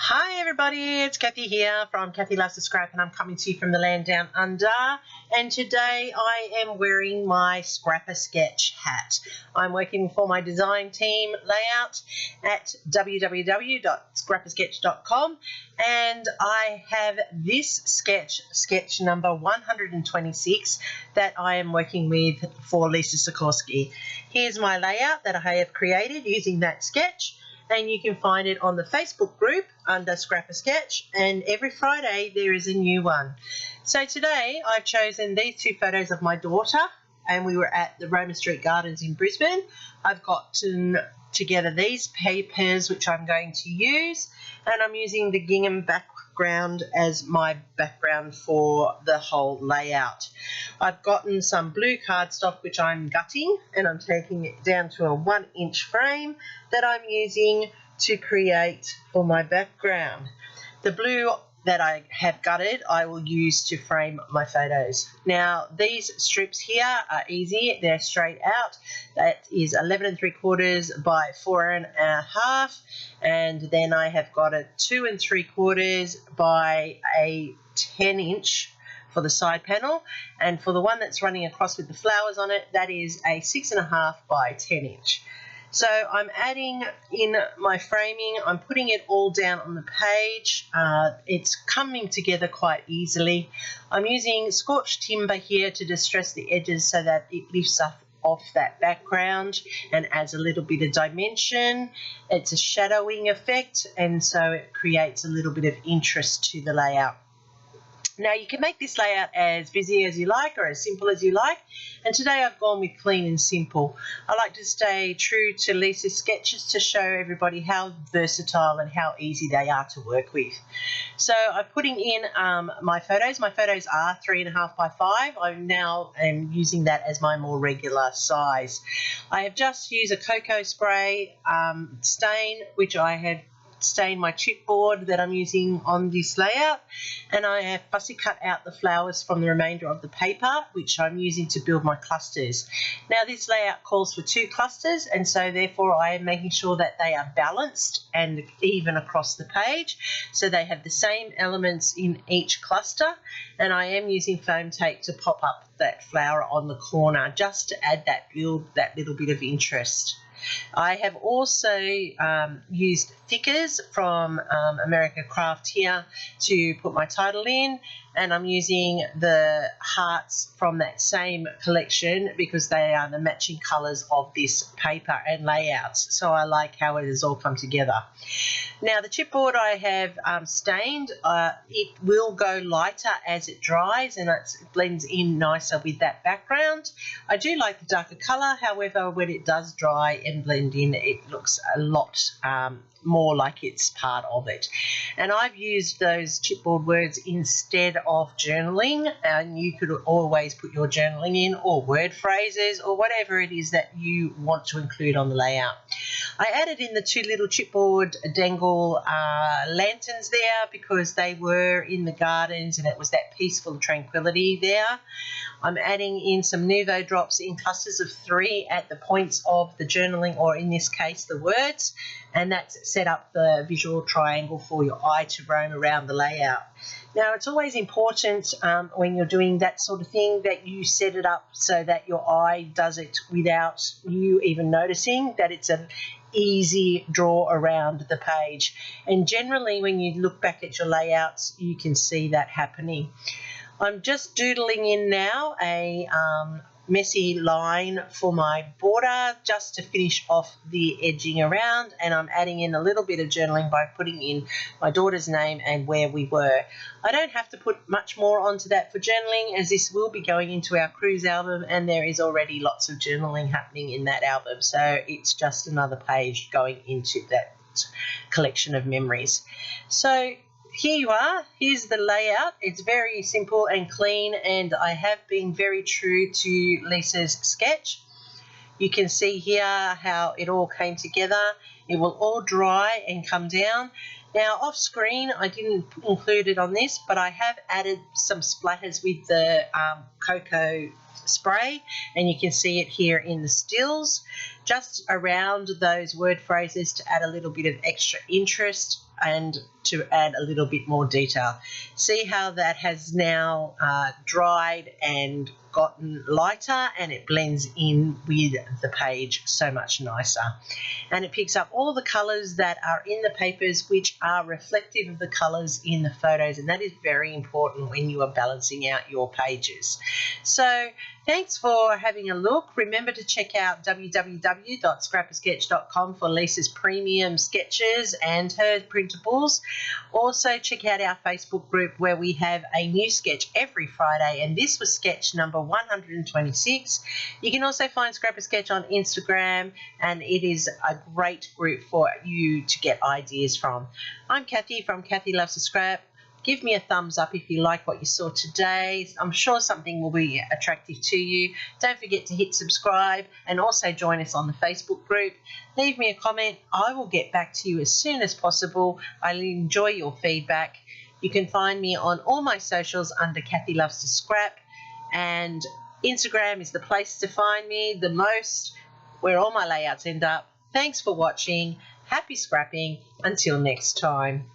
Hi everybody, it's Kathy here from Kathy Loves to Scrap, and I'm coming to you from the land down under, and today I am wearing my Scrapasketch hat. I'm working for my design team layout at www.scrapasketch.com, and I have this sketch number 126 that I am working with for Lisa Sikorsky. Here's my layout that I have created using that sketch. And you can find it on the Facebook group under Scrapasketch, and every Friday there is a new one. So today I've chosen these two photos of my daughter, and we were at the Roma Street Gardens in Brisbane. I've gotten together these papers which I'm going to use, and I'm using the gingham background as my background for the whole layout. I've gotten some blue cardstock which I'm gutting, and I'm taking it down to a 1-inch frame that I'm using to create for my background. The blue that I have gutted I will use to frame my photos. Now these strips here are easy, they're straight out. That is 11 3/4 by 4 1/2, and then I have got a 2 3/4 by a 10-inch for the side panel, and for the one that's running across with the flowers on it, that is a 6 1/2 by 10-inch. So I'm adding in my framing, I'm putting it all down on the page. It's coming together quite easily. I'm using scorched timber here to distress the edges so that it lifts up off that background and adds a little bit of dimension. It's a shadowing effect, and so it creates a little bit of interest to the layout. Now you can make this layout as busy as you like or as simple as you like, and today I've gone with clean and simple. I like to stay true to Lisa's sketches to show everybody how versatile and how easy they are to work with. So I'm putting in my photos. My photos are 3 1/2 by 5. I now am using that as my more regular size. I have just used a cocoa spray stain, which I have stain my chipboard that I'm using on this layout, and I have fussy cut out the flowers from the remainder of the paper, which I'm using to build my clusters. Now this layout calls for 2 clusters, and so therefore I am making sure that they are balanced and even across the page, so they have the same elements in each cluster, and I am using foam tape to pop up that flower on the corner just to add that little bit of interest. I have also used thickers from America Craft here to put my title in, and I'm using the hearts from that same collection because they are the matching colours of this paper and layouts, so I like how it has all come together. Now the chipboard I have stained, it will go lighter as it dries, and it blends in nicer with that background. I do like the darker colour, however when it does dry and blend in, it looks a lot more like it's part of it. And I've used those chipboard words instead of journaling, and you could always put your journaling in, or word phrases, or whatever it is that you want to include on the layout. I added in the 2 little chipboard dangle lanterns there because they were in the gardens and it was that peaceful tranquility there. I'm adding in some Nuvo drops in clusters of 3 at the points of the journaling, or in this case the words, and that's set up the visual triangle for your eye to roam around the layout. Now it's always important when you're doing that sort of thing that you set it up so that your eye does it without you even noticing, that it's an easy draw around the page, and generally when you look back at your layouts you can see that happening. I'm just doodling in now a messy line for my border just to finish off the edging around, and I'm adding in a little bit of journaling by putting in my daughter's name and where we were. I don't have to put much more onto that for journaling, as this will be going into our cruise album, and there is already lots of journaling happening in that album, so it's just another page going into that collection of memories. So here you are, here's the layout. It's very simple and clean, and I have been very true to Lisa's sketch. You can see here how it all came together. It will all dry and come down. Now off screen I didn't include it on this, but I have added some splatters with the cocoa spray, and you can see it here in the stills, just around those word phrases to add a little bit of extra interest. and to add a little bit more detail. See how that has now dried and gotten lighter, and it blends in with the page so much nicer. And it picks up all the colours that are in the papers, which are reflective of the colours in the photos, and that is very important when you are balancing out your pages. So thanks for having a look. Remember to check out www.scrapasketch.com for Lisa's premium sketches and her printables. Also check out our Facebook group where we have a new sketch every Friday, and this was sketch number 126. You can also find Scrapasketch on Instagram, and it is a great group for you to get ideas from. I'm Kathy from Kathy Loves to Scrap. Give me a thumbs up if you like what you saw today. I'm sure something will be attractive to you. Don't forget to hit subscribe and also join us on the Facebook group. Leave me a comment. I will get back to you as soon as possible. I enjoy your feedback. You can find me on all my socials under Kathy Loves to Scrap, and Instagram is the place to find me the most, where all my layouts end up. Thanks for watching. Happy scrapping. Until next time.